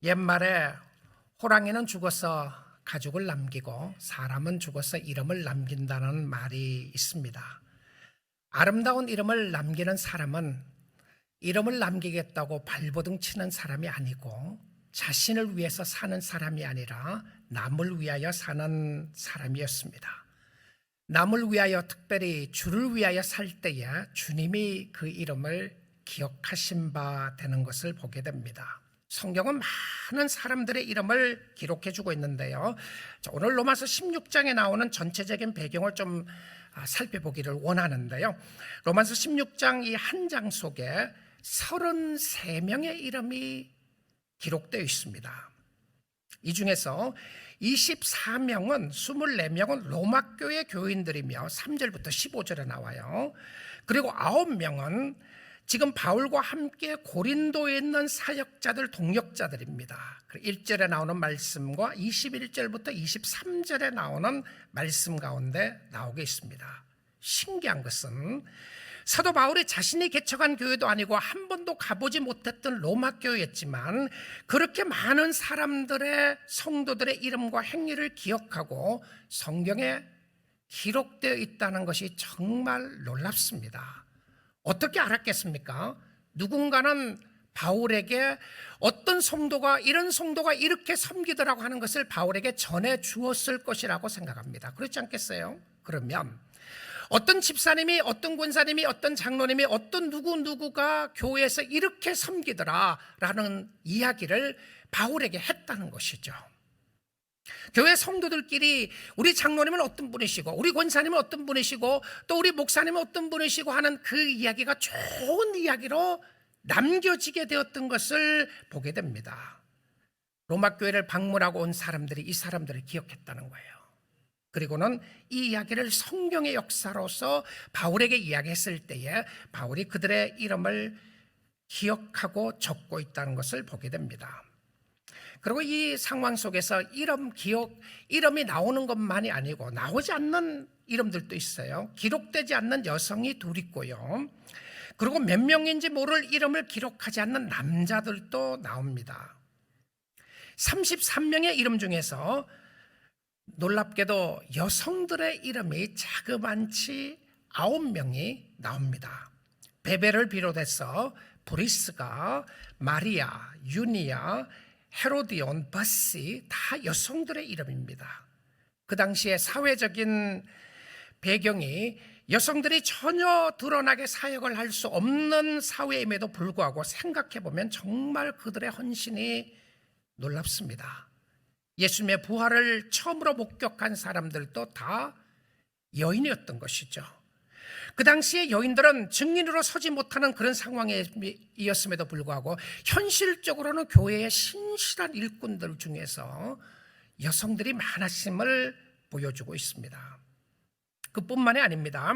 옛말에 호랑이는 죽어서 가죽을 남기고 사람은 죽어서 이름을 남긴다는 말이 있습니다. 아름다운 이름을 남기는 사람은 이름을 남기겠다고 발버둥 치는 사람이 아니고 자신을 위해서 사는 사람이 아니라 남을 위하여 사는 사람이었습니다. 남을 위하여, 특별히 주를 위하여 살 때에 주님이 그 이름을 기억하신 바 되는 것을 보게 됩니다. 성경은 많은 사람들의 이름을 기록해 주고 있는데요. 오늘 로마서 16장에 나오는 전체적인 배경을 좀 살펴보기를 원하는데요. 로마서 16장 이 한 장 속에 33명의 이름이 기록되어 있습니다. 이 중에서 24명은 24명은 로마교회 교인들이며 3절부터 15절에 나와요. 그리고 9명은 지금 바울과 함께 고린도에 있는 사역자들, 동역자들입니다. 1절에 나오는 말씀과 21절부터 23절에 나오는 말씀 가운데 나오게 있습니다. 신기한 것은 사도 바울이 자신이 개척한 교회도 아니고 한 번도 가보지 못했던 로마 교회였지만 그렇게 많은 사람들의 성도들의 이름과 행위를 기억하고 성경에 기록되어 있다는 것이 정말 놀랍습니다. 어떻게 알았겠습니까? 누군가는 바울에게 어떤 성도가 이런 성도가 이렇게 섬기더라고 하는 것을 바울에게 전해 주었을 것이라고 생각합니다. 그렇지 않겠어요? 그러면 어떤 집사님이, 어떤 권사님이, 어떤 장로님이, 어떤 누구가 교회에서 이렇게 섬기더라라는 이야기를 바울에게 했다는 것이죠. 교회 성도들끼리 우리 장로님은 어떤 분이시고 우리 권사님은 어떤 분이시고 또 우리 목사님은 어떤 분이시고 하는 그 이야기가 좋은 이야기로 남겨지게 되었던 것을 보게 됩니다. 로마 교회를 방문하고 온 사람들이 이 사람들을 기억했다는 거예요. 그리고는 이 이야기를 성경의 역사로서 바울에게 이야기했을 때에 바울이 그들의 이름을 기억하고 적고 있다는 것을 보게 됩니다. 그리고 이 상황 속에서 이름이 나오는 것만이 아니고 나오지 않는 이름들도 있어요. 기록되지 않는 여성이 둘 있고요. 그리고 몇 명인지 모를 이름을 기록하지 않는 남자들도 나옵니다. 33명의 이름 중에서 놀랍게도 여성들의 이름이 자그만치 9명이 나옵니다. 베베를 비롯해서 브리스가, 마리아, 유니아, 헤로디온, 버시 다 여성들의 이름입니다. 그 당시에 사회적인 배경이 여성들이 전혀 드러나게 사역을 할 수 없는 사회임에도 불구하고 생각해보면 정말 그들의 헌신이 놀랍습니다. 예수님의 부활을 처음으로 목격한 사람들도 다 여인이었던 것이죠. 그 당시에 여인들은 증인으로 서지 못하는 그런 상황이었음에도 불구하고 현실적으로는 교회의 신실한 일꾼들 중에서 여성들이 많았음을 보여주고 있습니다. 그뿐만이 아닙니다.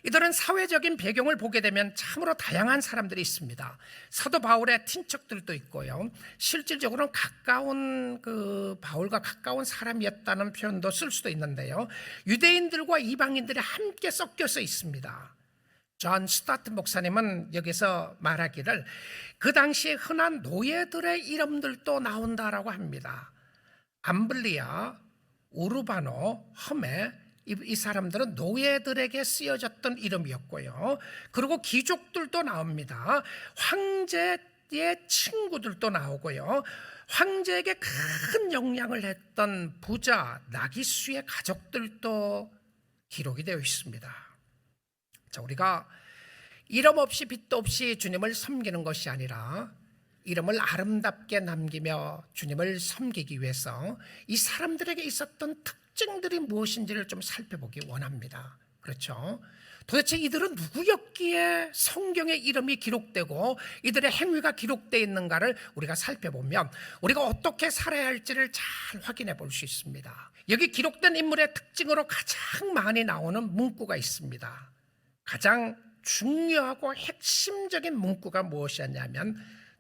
이들은 사회적인 배경을 보게 되면 참으로 다양한 사람들이 있습니다. 사도 바울의 친척들도 있고요. 실질적으로는 바울과 가까운 사람이었다는 표현도 쓸 수도 있는데요. 유대인들과 이방인들이 함께 섞여서 있습니다. 존 스타트 목사님은 여기서 말하기를 그 당시에 흔한 노예들의 이름들도 나온다라고 합니다. 암블리아, 우르바노, 험에 이 사람들은 노예들에게 쓰여졌던 이름이었고요. 그리고 귀족들도 나옵니다. 황제의 친구들도 나오고요. 황제에게 큰 영향을 했던 부자 나기수의 가족들도 기록이 되어 있습니다. 자, 우리가 이름 없이 빚도 없이 주님을 섬기는 것이 아니라 이름을 아름답게 남기며 주님을 섬기기 위해서 이 사람들에게 있었던 특징들이 무엇인지를 좀 살펴보기 원합니다. 그렇죠? 도대체 이들은 누구였기에 성경의 이름이 기록되고 이들의 행위가 기록되어 있는가를 우리가 살펴보면 우리가 어떻게 살아야 할지를 잘 확인해 볼 수 있습니다. 여기 기록된 인물의 특징으로 가장 많이 나오는 문구가 있습니다. 가장 중요하고 핵심적인 문구가 무엇이었냐면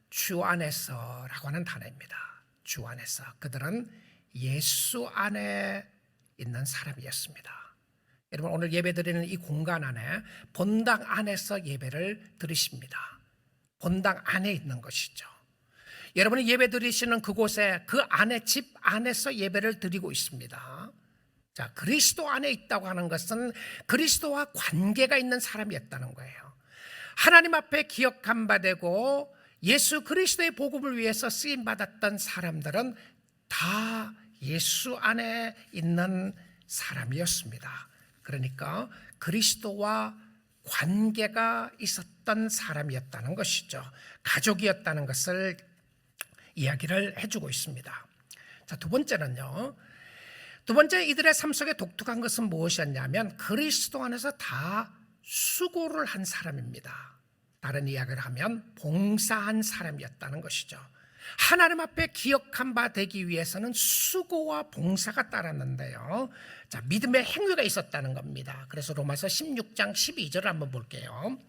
주 안에서라고 하는 단어입니다. 주 안에서. 그들은 예수 안에 있는 사람이었습니다. 여러분, 오늘 예배드리는 이 공간 안에 본당 안에서 예배를 드리십니다. 본당 안에 있는 것이죠. 여러분이 예배 드리시는 그곳에 그 안에 집 안에서 예배를 드리고 있습니다. 자, 그리스도 안에 있다고 하는 것은 그리스도와 관계가 있는 사람이었다는 거예요. 하나님 앞에 기억한 바 되고 예수 그리스도의 복음을 위해서 쓰임 받았던 사람들은 다 예수 안에 있는 사람이었습니다. 그러니까 그리스도와 관계가 있었던 사람이었다는 것이죠. 가족이었다는 것을 이야기를 해주고 있습니다. 자, 두 번째는요. 두 번째 이들의 삶 속에 독특한 것은 무엇이었냐면 그리스도 안에서 다 수고를 한 사람입니다. 다른 이야기를 하면 봉사한 사람이었다는 것이죠. 하나님 앞에 기억한 바 되기 위해서는 수고와 봉사가 따랐는데요. 자, 믿음의 행위가 있었다는 겁니다. 그래서 로마서 16장 12절을 한번 볼게요.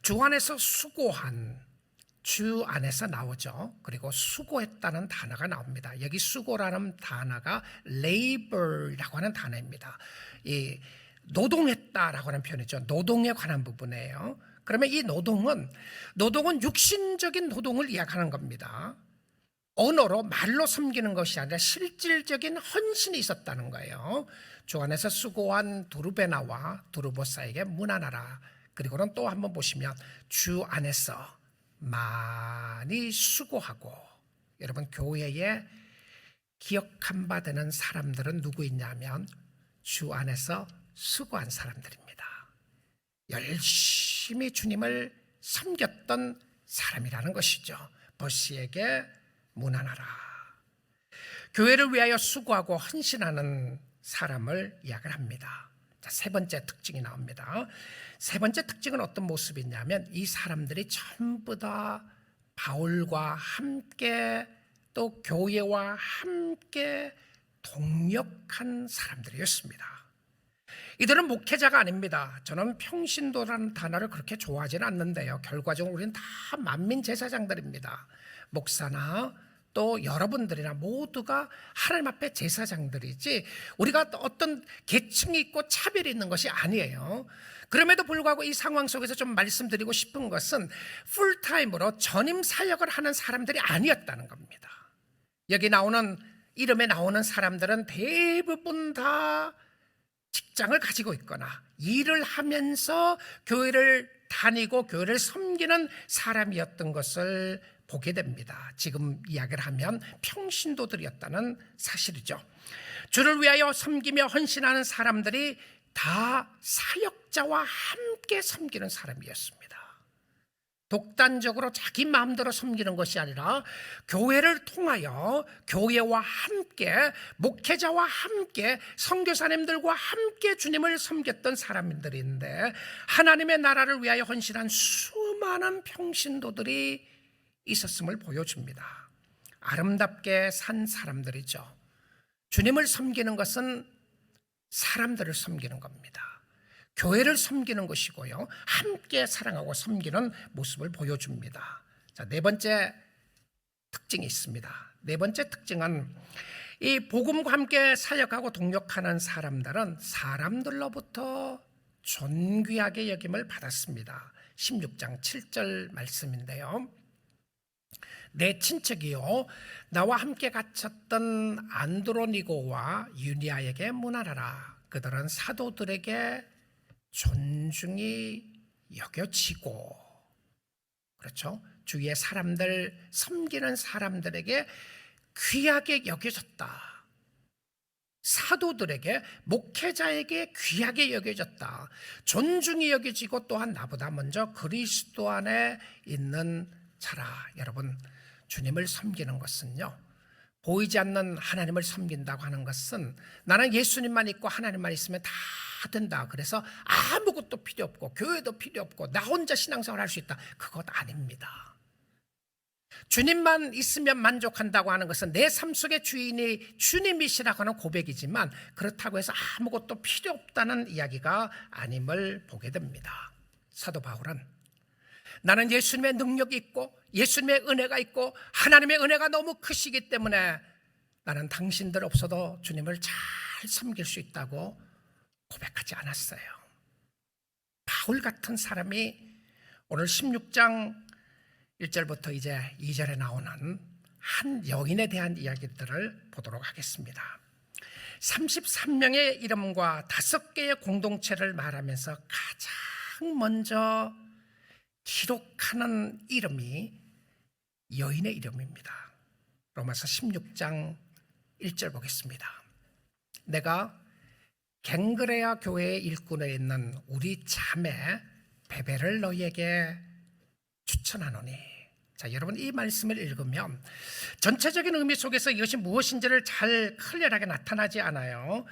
주 안에서 수고한, 주 안에서 나오죠. 그리고 수고했다는 단어가 나옵니다. 여기 수고라는 단어가 labor이라고 하는 단어입니다. 이 노동했다라고 하는 표현이죠. 노동에 관한 부분이에요. 그러면 이 노동은 육신적인 노동을 이야기하는 겁니다. 언어로 말로 섬기는 것이 아니라 실질적인 헌신이 있었다는 거예요. 주 안에서 수고한 두르베나와 두르보사에게 문안하라. 그리고는 또 한번 보시면 주 안에서 많이 수고하고, 여러분 교회에 기억한 바 되는 사람들은 누구 있냐면 주 안에서 수고한 사람들입니다. 열심히 주님을 섬겼던 사람이라는 것이죠. 버시에게 문안하라. 교회를 위하여 수고하고 헌신하는 사람을 이야기를 합니다. 자, 세 번째 특징이 나옵니다. 세 번째 특징은 어떤 모습이냐면 이 사람들이 전부 다 바울과 함께 또 교회와 함께 동역한 사람들이었습니다. 이들은 목회자가 아닙니다. 저는 평신도라는 단어를 그렇게 좋아하지는 않는데요. 결과적으로 우리는 다 만민 제사장들입니다. 목사나 또 여러분들이나 모두가 하나님 앞에 제사장들이지 우리가 어떤 계층이 있고 차별이 있는 것이 아니에요. 그럼에도 불구하고 이 상황 속에서 좀 말씀드리고 싶은 것은 풀타임으로 전임 사역을 하는 사람들이 아니었다는 겁니다. 여기 나오는 이름에 나오는 사람들은 대부분 다 직장을 가지고 있거나 일을 하면서 교회를 다니고 교회를 섬기는 사람이었던 것을 보게 됩니다. 지금 이야기를 하면 평신도들이었다는 사실이죠. 주를 위하여 섬기며 헌신하는 사람들이 다 사역자와 함께 섬기는 사람이었습니다. 독단적으로 자기 마음대로 섬기는 것이 아니라 교회를 통하여 교회와 함께 목회자와 함께 선교사님들과 함께 주님을 섬겼던 사람들인데 하나님의 나라를 위하여 헌신한 수많은 평신도들이 있었음을 보여줍니다. 아름답게 산 사람들이죠. 주님을 섬기는 것은 사람들을 섬기는 겁니다. 교회를 섬기는 것이고요. 함께 사랑하고 섬기는 모습을 보여줍니다. 자, 네 번째 특징이 있습니다. 네 번째 특징은 이 복음과 함께 사역하고 동역하는 사람들은 사람들로부터 존귀하게 여김을 받았습니다. 16장 7절 말씀인데요. 내 친척이요 나와 함께 갇혔던 안드로니고와 유니아에게 문안하라. 그들은 사도들에게 존중이 여겨지고, 그렇죠? 주위의 사람들, 섬기는 사람들에게 귀하게 여겨졌다. 사도들에게, 목회자에게 귀하게 여겨졌다. 존중이 여겨지고 또한 나보다 먼저 그리스도 안에 있는 자라. 여러분, 주님을 섬기는 것은요, 보이지 않는 하나님을 섬긴다고 하는 것은 나는 예수님만 있고 하나님만 있으면 다 된다. 그래서 아무것도 필요 없고 교회도 필요 없고 나 혼자 신앙생활 할 수 있다. 그것 아닙니다. 주님만 있으면 만족한다고 하는 것은 내 삶 속의 주인이 주님이시라고 하는 고백이지만 그렇다고 해서 아무것도 필요 없다는 이야기가 아님을 보게 됩니다. 사도 바울은 나는 예수님의 능력이 있고 예수님의 은혜가 있고 하나님의 은혜가 너무 크시기 때문에 나는 당신들 없어도 주님을 잘 섬길 수 있다고 고백하지 않았어요. 바울 같은 사람이 오늘 16장 1절부터 이제 2절에 나오는 한 여인에 대한 이야기들을 보도록 하겠습니다. 33명의 이름과 5개의 공동체를 말하면서 가장 먼저 기록하는 이름이 여인의 이름입니다. 로마서 16장 1절 보겠습니다. 내가 갱그레아 교회의 일꾼에 있는 우리 자매 베베를 너희에게 추천하노니. 자, 여러분 이 말씀을 읽으면 전체적인 의미 속에서 이것이 무엇인지를 잘 클리어하게 나타나지 않아요.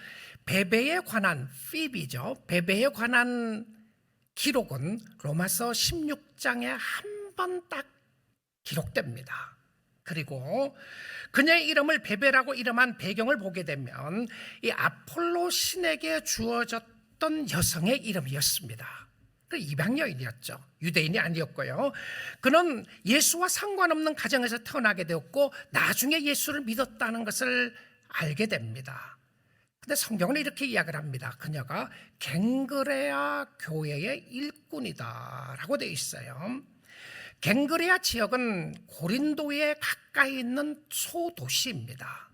베베에 관한 피비죠. 베베에 관한 기록은 로마서 16장에 한 번 딱 기록됩니다. 그리고 그녀의 이름을 베베라고 이름한 배경을 보게 되면 이 아폴로 신에게 주어졌던 여성의 이름이었습니다. 이방 여인이었죠. 유대인이 아니었고요. 그는 예수와 상관없는 가정에서 태어나게 되었고 나중에 예수를 믿었다는 것을 알게 됩니다. 근데 성경은 이렇게 이야기를 합니다. 그녀가 갱그레아 교회의 일꾼이다라고 되어 있어요. 갱그레아 지역은 고린도에 가까이 있는 소도시입니다.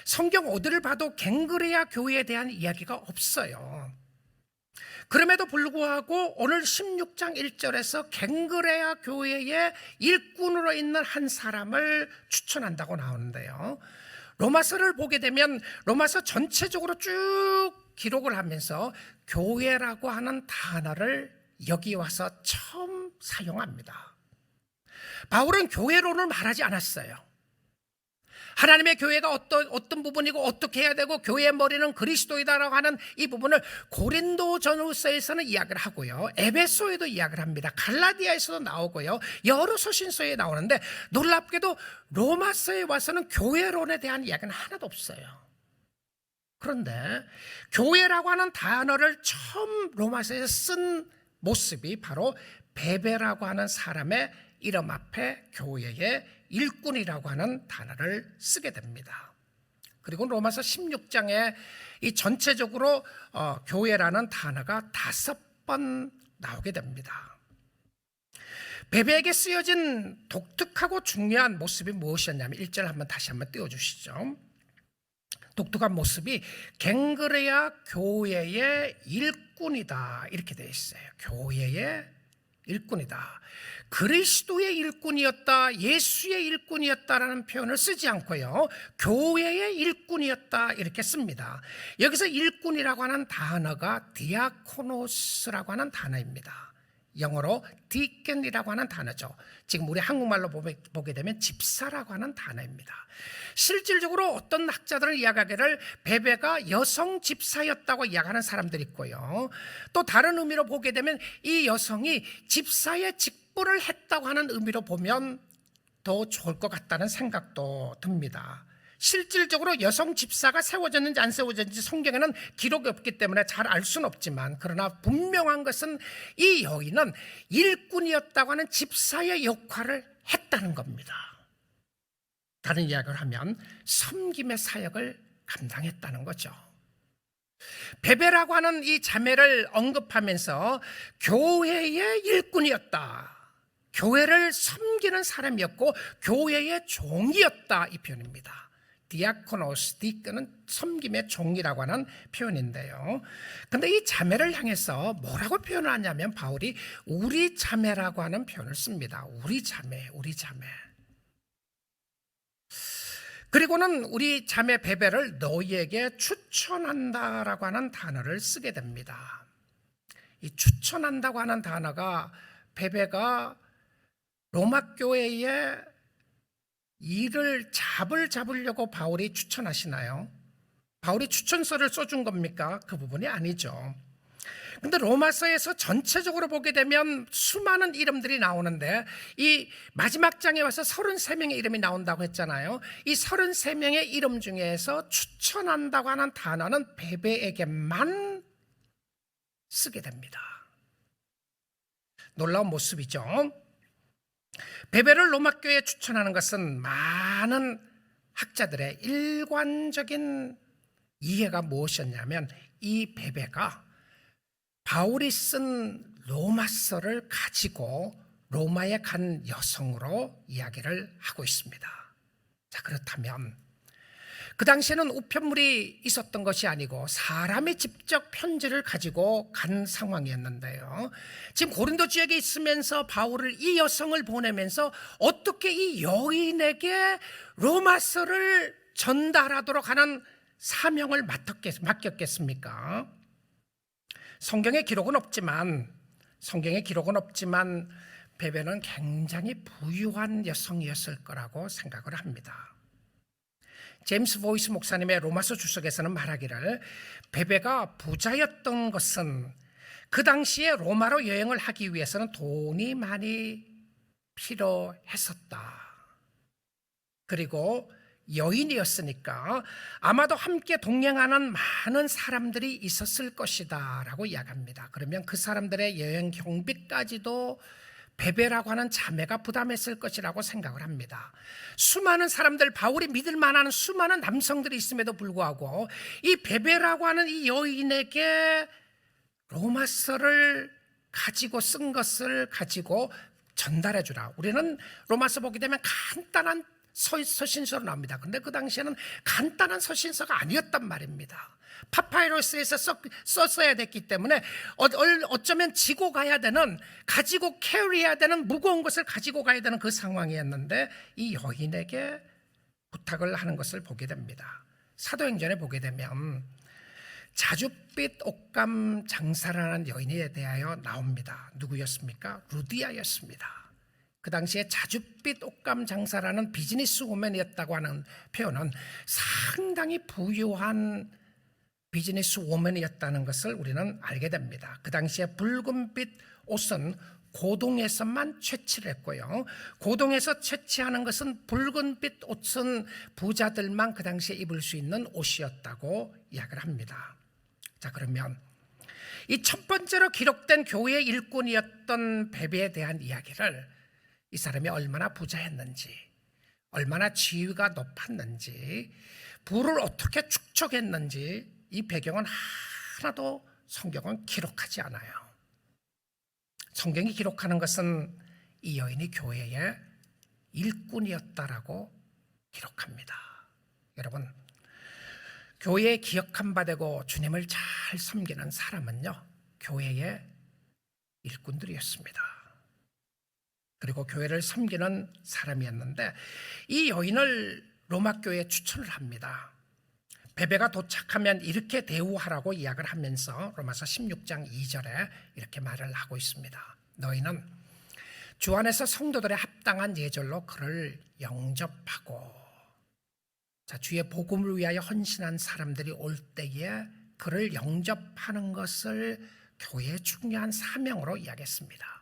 성경 어디를 봐도 갱그레아 교회에 대한 이야기가 없어요. 그럼에도 불구하고 오늘 16장 1절에서 갱그레아 교회의 일꾼으로 있는 한 사람을 추천한다고 나오는데요. 로마서를 보게 되면 로마서 전체적으로 쭉 기록을 하면서 교회라고 하는 단어를 여기 와서 처음 사용합니다. 바울은 교회론을 말하지 않았어요. 하나님의 교회가 어떤 부분이고 어떻게 해야 되고 교회의 머리는 그리스도이다라고 하는 이 부분을 고린도 전후서에서는 이야기를 하고요. 에베소에도 이야기를 합니다. 갈라디아에서도 나오고요. 여러 서신서에 나오는데 놀랍게도 로마서에 와서는 교회론에 대한 이야기는 하나도 없어요. 그런데 교회라고 하는 단어를 처음 로마서에서 쓴 모습이 바로 베베라고 하는 사람의 이름 앞에 교회의 일꾼이라고 하는 단어를 쓰게 됩니다. 그리고 로마서 16장에 이 전체적으로 교회라는 단어가 5번 나오게 됩니다. 베베에게 쓰여진 독특하고 중요한 모습이 무엇이었냐면 1절 한번 다시 한번 띄워주시죠. 독특한 모습이 갱그레아 교회의 일꾼이다 이렇게 되어 있어요. 교회의 일꾼이다. 그리스도의 일꾼이었다, 예수의 일꾼이었다라는 표현을 쓰지 않고요. 교회의 일꾼이었다 이렇게 씁니다. 여기서 일꾼이라고 하는 단어가 디아코노스라고 하는 단어입니다. 영어로 디켄이라고 하는 단어죠. 지금 우리 한국말로 보게 되면 집사라고 하는 단어입니다. 실질적으로 어떤 학자들은 이야기하기를 베베가 여성 집사였다고 이야기하는 사람들이 있고요. 또 다른 의미로 보게 되면 이 여성이 집사의 직분을 했다고 하는 의미로 보면 더 좋을 것 같다는 생각도 듭니다. 실질적으로 여성 집사가 세워졌는지 안 세워졌는지 성경에는 기록이 없기 때문에 잘 알 수는 없지만 그러나 분명한 것은 이 여인은 일꾼이었다고 하는 집사의 역할을 했다는 겁니다. 다른 이야기를 하면 섬김의 사역을 감당했다는 거죠. 베베라고 하는 이 자매를 언급하면서 교회의 일꾼이었다, 교회를 섬기는 사람이었고 교회의 종이었다 이 표현입니다. 디아코노스, 디크는 섬김의 종이라고 하는 표현인데요. 근데 이 자매를 향해서 뭐라고 표현을 하냐면 바울이 우리 자매라고 하는 표현을 씁니다. 우리 자매, 우리 자매. 그리고는 우리 자매 베베를 너희에게 추천한다라고 하는 단어를 쓰게 됩니다. 이 추천한다고 하는 단어가 베베가 로마 교회에 이를 잡으려고 바울이 추천하시나요? 바울이 추천서를 써준 겁니까? 그 부분이 아니죠. 근데 로마서에서 전체적으로 보게 되면 수많은 이름들이 나오는데 이 마지막 장에 와서 33명의 이름이 나온다고 했잖아요. 이 33명의 이름 중에서 추천한다고 하는 단어는 베베에게만 쓰게 됩니다. 놀라운 모습이죠. 베베를 로마교회에 추천하는 것은 많은 학자들의 일관적인 이해가 무엇이었냐면 이 베베가 바울이 쓴 로마서를 가지고 로마에 간 여성으로 이야기를 하고 있습니다. 자, 그렇다면 그 당시에는 우편물이 있었던 것이 아니고 사람이 직접 편지를 가지고 간 상황이었는데요. 지금 고린도 지역에 있으면서 바울을 이 여성을 보내면서 어떻게 이 여인에게 로마서를 전달하도록 하는 사명을 맡겼겠습니까? 성경에 기록은 없지만 베베는 굉장히 부유한 여성이었을 거라고 생각을 합니다. 제임스 보이스 목사님의 로마서 주석에서는 말하기를 베베가 부자였던 것은 그 당시에 로마로 여행을 하기 위해서는 돈이 많이 필요했었다. 그리고 여인이었으니까 아마도 함께 동행하는 많은 사람들이 있었을 것이다 라고 이야기합니다. 그러면 그 사람들의 여행 경비까지도 베베라고 하는 자매가 부담했을 것이라고 생각을 합니다. 수많은 사람들, 바울이 믿을 만한 수많은 남성들이 있음에도 불구하고 이 베베라고 하는 이 여인에게 로마서를 가지고 쓴 것을 가지고 전달해 주라. 우리는 로마서 보게 되면 간단한 서신서로 나옵니다. 그런데 그 당시에는 간단한 서신서가 아니었단 말입니다. 파파이러스에서 썼어야 됐기 때문에 어쩌면 지고 가야 되는, 가지고 캐리해야 되는 무거운 것을 가지고 가야 되는 그 상황이었는데 이 여인에게 부탁을 하는 것을 보게 됩니다. 사도행전에 보게 되면 자줏빛 옷감 장사라는 여인에 대하여 나옵니다. 누구였습니까? 루디아였습니다. 그 당시에 자줏빛 옷감 장사라는 비즈니스 우먼이었다고 하는 표현은 상당히 부유한 비즈니스 우먼이었다는 것을 우리는 알게 됩니다. 그 당시에 붉은빛 옷은 고동에서만 채취를 했고요. 고동에서 채취하는 것은 붉은빛 옷은 부자들만 그 당시에 입을 수 있는 옷이었다고 이야기를 합니다. 자, 그러면 이 첫 번째로 기록된 교회의 일꾼이었던 베베에 대한 이야기를 이 사람이 얼마나 부자였는지, 얼마나 지위가 높았는지, 부를 어떻게 축적했는지 이 배경은 하나도 성경은 기록하지 않아요. 성경이 기록하는 것은 이 여인이 교회의 일꾼이었다라고 기록합니다. 여러분, 교회에 기억한 바 되고 주님을 잘 섬기는 사람은요, 교회의 일꾼들이었습니다. 그리고 교회를 섬기는 사람이었는데 이 여인을 로마 교회에 추천을 합니다. 베베가 도착하면 이렇게 대우하라고 이야기를 하면서 로마서 16장 2절에 이렇게 말을 하고 있습니다. 너희는 주 안에서 성도들의 합당한 예절로 그를 영접하고, 자, 주의 복음을 위하여 헌신한 사람들이 올 때에 그를 영접하는 것을 교회의 중요한 사명으로 이야기했습니다.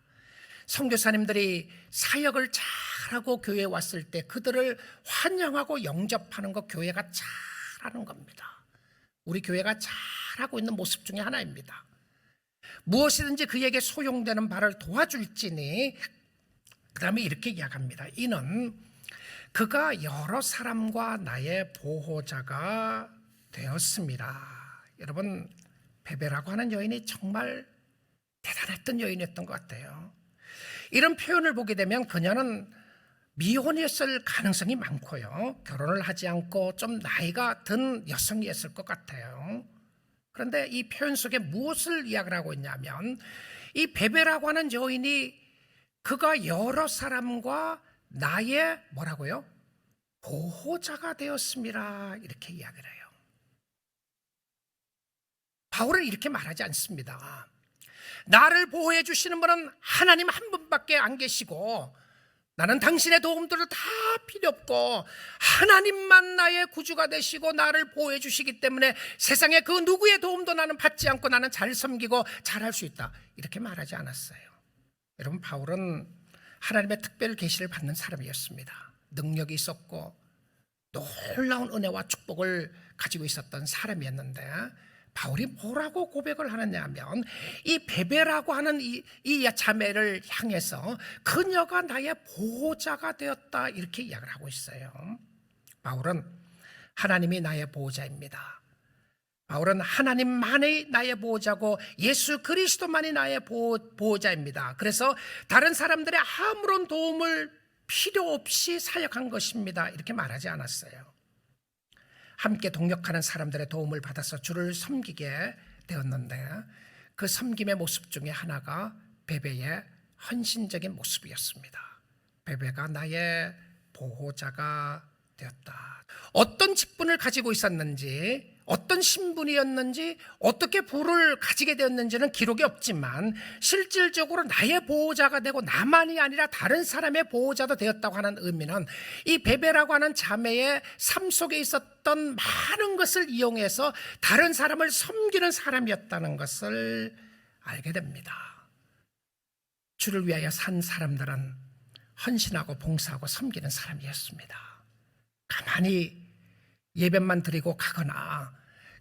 선교사님들이 사역을 잘하고 교회에 왔을 때 그들을 환영하고 영접하는 것 교회가 잘하는 겁니다. 우리 교회가 잘하고 있는 모습 중에 하나입니다. 무엇이든지 그에게 소용되는 바를 도와줄지니, 그 다음에 이렇게 이야기합니다. 이는 그가 여러 사람과 나의 보호자가 되었습니다. 여러분, 베베라고 하는 여인이 정말 대단했던 여인이었던 것 같아요. 이런 표현을 보게 되면 그녀는 미혼이었을 가능성이 많고요. 결혼을 하지 않고 좀 나이가 든 여성이었을 것 같아요. 그런데 이 표현 속에 무엇을 이야기를 하고 있냐면 이 베베라고 하는 여인이 그가 여러 사람과 나의 뭐라고요? 보호자가 되었습니다. 이렇게 이야기를 해요. 바울은 이렇게 말하지 않습니다. 나를 보호해 주시는 분은 하나님 한 분밖에 안 계시고 나는 당신의 도움들을 다 필요 없고 하나님만 나의 구주가 되시고 나를 보호해 주시기 때문에 세상에 그 누구의 도움도 나는 받지 않고 나는 잘 섬기고 잘할 수 있다. 이렇게 말하지 않았어요. 여러분, 바울은 하나님의 특별 계시를 받는 사람이었습니다. 능력이 있었고 놀라운 은혜와 축복을 가지고 있었던 사람이었는데 바울이 뭐라고 고백을 하느냐 하면 이 베베라고 하는 이 자매를 향해서 그녀가 나의 보호자가 되었다 이렇게 이야기를 하고 있어요. 바울은 하나님이 나의 보호자입니다. 바울은 하나님만이 나의 보호자고 예수 그리스도만이 나의 보호자입니다. 그래서 다른 사람들의 아무런 도움을 필요 없이 사역한 것입니다. 이렇게 말하지 않았어요. 함께 동역하는 사람들의 도움을 받아서 주를 섬기게 되었는데 그 섬김의 모습 중에 하나가 베베의 헌신적인 모습이었습니다. 베베가 나의 보호자가 되었다. 어떤 직분을 가지고 있었는지, 어떤 신분이었는지, 어떻게 부를 가지게 되었는지는 기록이 없지만 실질적으로 나의 보호자가 되고 나만이 아니라 다른 사람의 보호자도 되었다고 하는 의미는 이 베베라고 하는 자매의 삶 속에 있었던 많은 것을 이용해서 다른 사람을 섬기는 사람이었다는 것을 알게 됩니다. 주를 위하여 산 사람들은 헌신하고 봉사하고 섬기는 사람이었습니다. 가만히 예배만 드리고 가거나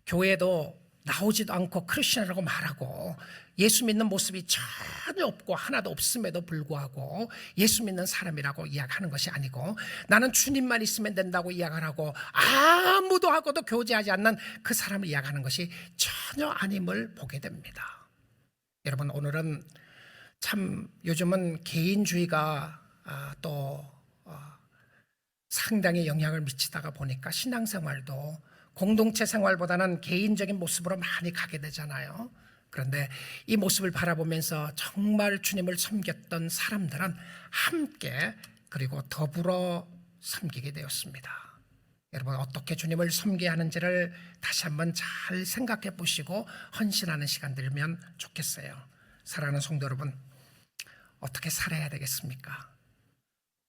교회도 나오지도 않고 크리스천이라고 말하고 예수 믿는 모습이 전혀 없고 하나도 없음에도 불구하고 예수 믿는 사람이라고 이야기하는 것이 아니고 나는 주님만 있으면 된다고 이야기하고 아무도 하고도 교제하지 않는 그 사람을 이야기하는 것이 전혀 아님을 보게 됩니다. 여러분, 오늘은 참 요즘은 개인주의가 또 상당히 영향을 미치다가 보니까 신앙생활도 공동체 생활보다는 개인적인 모습으로 많이 가게 되잖아요. 그런데 이 모습을 바라보면서 정말 주님을 섬겼던 사람들은 함께 그리고 더불어 섬기게 되었습니다. 여러분, 어떻게 주님을 섬겨야 하는지를 다시 한번 잘 생각해 보시고 헌신하는 시간 들면 좋겠어요. 사랑하는 성도 여러분, 어떻게 살아야 되겠습니까?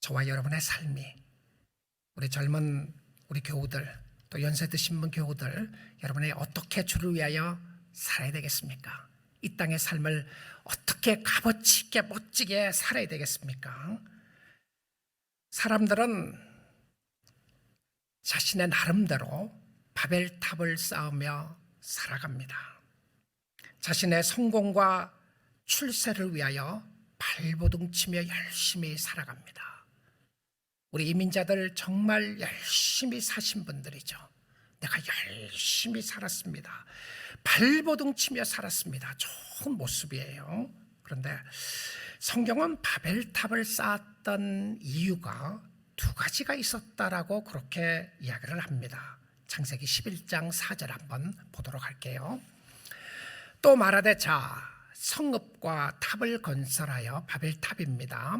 저와 여러분의 삶이, 우리 젊은 우리 교우들, 또 연세 드신 분 교우들, 여러분이 어떻게 주를 위하여 살아야 되겠습니까? 이 땅의 삶을 어떻게 값어치 있게 멋지게 살아야 되겠습니까? 사람들은 자신의 나름대로 바벨탑을 쌓으며 살아갑니다. 자신의 성공과 출세를 위하여 발버둥치며 열심히 살아갑니다. 우리 이민자들 정말 열심히 사신 분들이죠. 내가 열심히 살았습니다. 발버둥치며 살았습니다. 좋은 모습이에요. 그런데 성경은 바벨탑을 쌓았던 이유가 두 가지가 있었다라고 그렇게 이야기를 합니다. 창세기 11장 4절 한번 보도록 할게요. 또 말하되 자, 성읍과 탑을 건설하여 바벨탑입니다.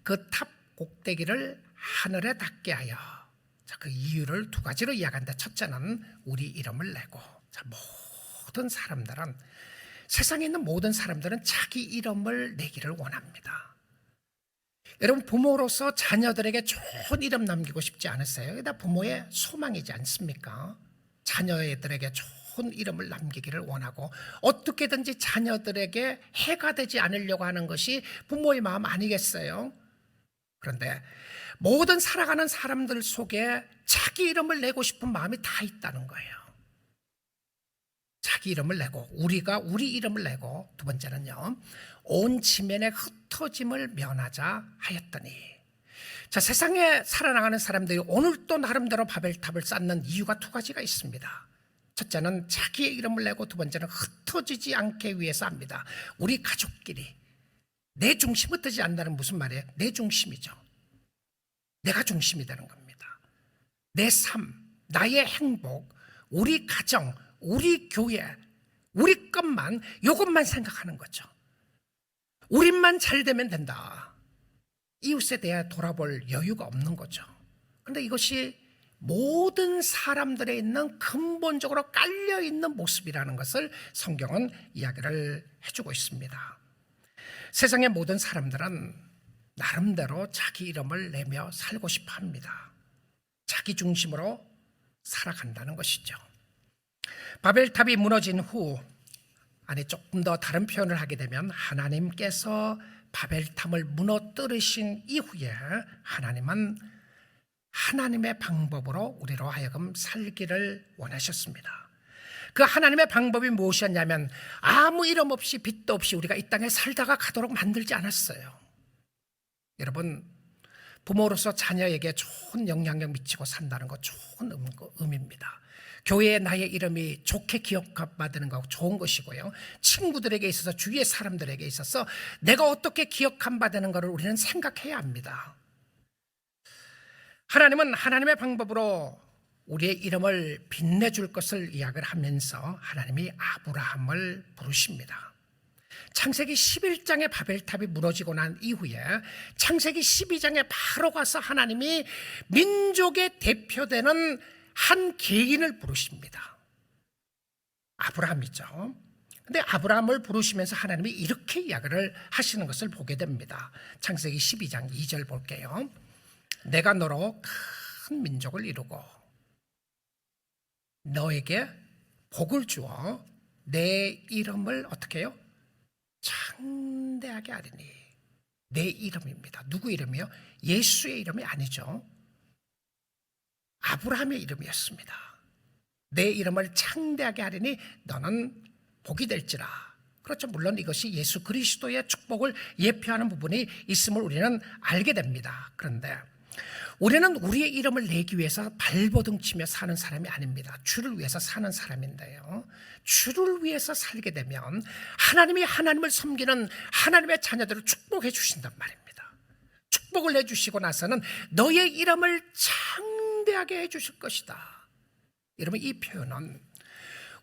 그 탑 꼭대기를 하늘에 닿게 하여. 자, 그 이유를 두 가지로 이야기하는데, 첫째는 우리 이름을 내고. 자, 모든 사람들은, 세상에 있는 모든 사람들은 자기 이름을 내기를 원합니다. 여러분, 부모로서 자녀들에게 좋은 이름 남기고 싶지 않으세요? 그다 부모의 소망이지 않습니까? 자녀들에게 좋은 이름을 남기기를 원하고 어떻게든지 자녀들에게 해가 되지 않으려고 하는 것이 부모의 마음 아니겠어요? 그런데 모든 살아가는 사람들 속에 자기 이름을 내고 싶은 마음이 다 있다는 거예요. 자기 이름을 내고, 우리가 우리 이름을 내고, 두 번째는요, 온 지면의 흩어짐을 면하자 하였더니. 자, 세상에 살아나가는 사람들이 오늘 또 나름대로 바벨탑을 쌓는 이유가 두 가지가 있습니다. 첫째는 자기의 이름을 내고, 두 번째는 흩어지지 않게 위해서 합니다. 우리 가족끼리 내 중심 흩어지지 않는다는 무슨 말이에요? 내 중심이죠. 내가 중심이 되는 겁니다. 내 삶, 나의 행복, 우리 가정, 우리 교회, 우리 것만, 이것만 생각하는 거죠. 우리만 잘 되면 된다. 이웃에 대해 돌아볼 여유가 없는 거죠. 그런데 이것이 모든 사람들에 있는 근본적으로 깔려있는 모습이라는 것을 성경은 이야기를 해주고 있습니다. 세상의 모든 사람들은 나름대로 자기 이름을 내며 살고 싶어 합니다. 자기 중심으로 살아간다는 것이죠. 바벨탑이 무너진 후, 조금 더 다른 표현을 하게 되면 하나님께서 바벨탑을 무너뜨리신 이후에 하나님은 하나님의 방법으로 우리로 하여금 살기를 원하셨습니다. 그 하나님의 방법이 무엇이었냐면 아무 이름 없이 빚도 없이 우리가 이 땅에 살다가 가도록 만들지 않았어요. 여러분, 부모로서 자녀에게 좋은 영향력 미치고 산다는 거 좋은 의미입니다. 교회에 나의 이름이 좋게 기억받는 거 좋은 것이고요. 친구들에게 있어서 주위의 사람들에게 있어서 내가 어떻게 기억받는 것을 우리는 생각해야 합니다. 하나님은 하나님의 방법으로 우리의 이름을 빛내줄 것을 이야기를 하면서 하나님이 아브라함을 부르십니다. 창세기 11장의 바벨탑이 무너지고 난 이후에 창세기 12장에 바로 가서 하나님이 민족의 대표되는 한 개인을 부르십니다. 아브라함이죠. 근데 아브라함을 부르시면서 하나님이 이렇게 이야기를 하시는 것을 보게 됩니다. 창세기 12장 2절 볼게요. 내가 너로 큰 민족을 이루고 너에게 복을 주어 내 이름을 어떻게 해요? 창대하게 하리니. 내 이름입니다. 누구 이름이요? 예수의 이름이 아니죠. 아브라함의 이름이었습니다. 내 이름을 창대하게 하리니 너는 복이 될지라. 그렇죠. 물론 이것이 예수 그리스도의 축복을 예표하는 부분이 있음을 우리는 알게 됩니다. 그런데 우리는 우리의 이름을 내기 위해서 발버둥 치며 사는 사람이 아닙니다. 주를 위해서 사는 사람인데요. 주를 위해서 살게 되면 하나님이 하나님을 섬기는 하나님의 자녀들을 축복해 주신단 말입니다. 축복을 해주시고 나서는 너의 이름을 창대하게 해주실 것이다. 여러분, 이 표현은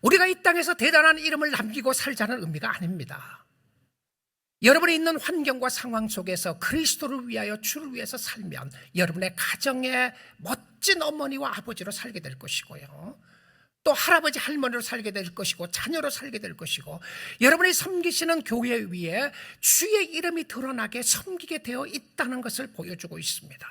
우리가 이 땅에서 대단한 이름을 남기고 살자는 의미가 아닙니다. 여러분이 있는 환경과 상황 속에서 그리스도를 위하여 주를 위해서 살면 여러분의 가정에 멋진 어머니와 아버지로 살게 될 것이고요. 또 할아버지 할머니로 살게 될 것이고 자녀로 살게 될 것이고 여러분이 섬기시는 교회 위에 주의 이름이 드러나게 섬기게 되어 있다는 것을 보여주고 있습니다.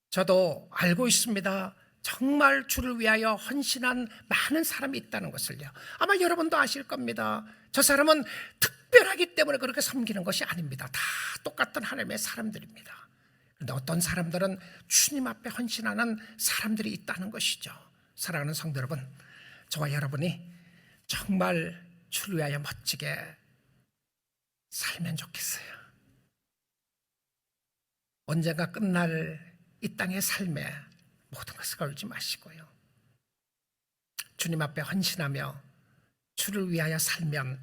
저도 알고 있습니다. 정말 주를 위하여 헌신한 많은 사람이 있다는 것을요. 아마 여러분도 아실 겁니다. 저 사람은 특별하기 때문에 그렇게 섬기는 것이 아닙니다. 다 똑같은 하나님의 사람들입니다. 그런데 어떤 사람들은 주님 앞에 헌신하는 사람들이 있다는 것이죠. 사랑하는 성도 여러분, 저와 여러분이 정말 주를 위하여 멋지게 살면 좋겠어요. 언젠가 끝날 이 땅의 삶에 모든 것을 걸지 마시고요. 주님 앞에 헌신하며 주를 위하여 살면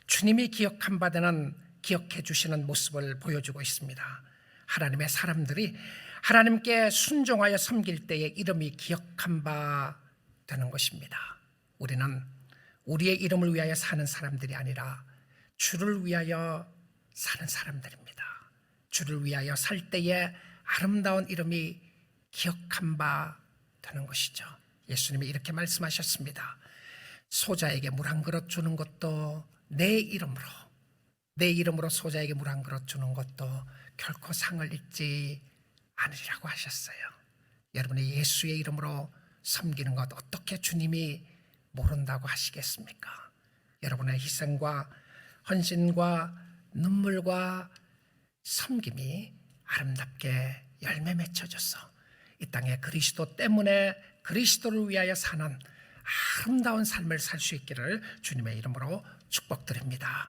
주님이 기억한 바 되는 기억해 주시는 모습을 보여주고 있습니다. 하나님의 사람들이 하나님께 순종하여 섬길 때에 이름이 기억한 바 되는 것입니다. 우리는 우리의 이름을 위하여 사는 사람들이 아니라 주를 위하여 사는 사람들입니다. 주를 위하여 살 때에 아름다운 이름이 기억한 바 되는 것이죠. 예수님이 이렇게 말씀하셨습니다. 소자에게 물 한 그릇 주는 것도 내 이름으로 소자에게 물 한 그릇 주는 것도 결코 상을 잊지 않으리라고 하셨어요. 여러분이 예수의 이름으로 섬기는 것 어떻게 주님이 모른다고 하시겠습니까? 여러분의 희생과 헌신과 눈물과 섬김이 아름답게 열매 맺혀져서 이 땅에 그리스도 때문에 그리스도를 위하여 사는 아름다운 삶을 살 수 있기를 주님의 이름으로 축복드립니다.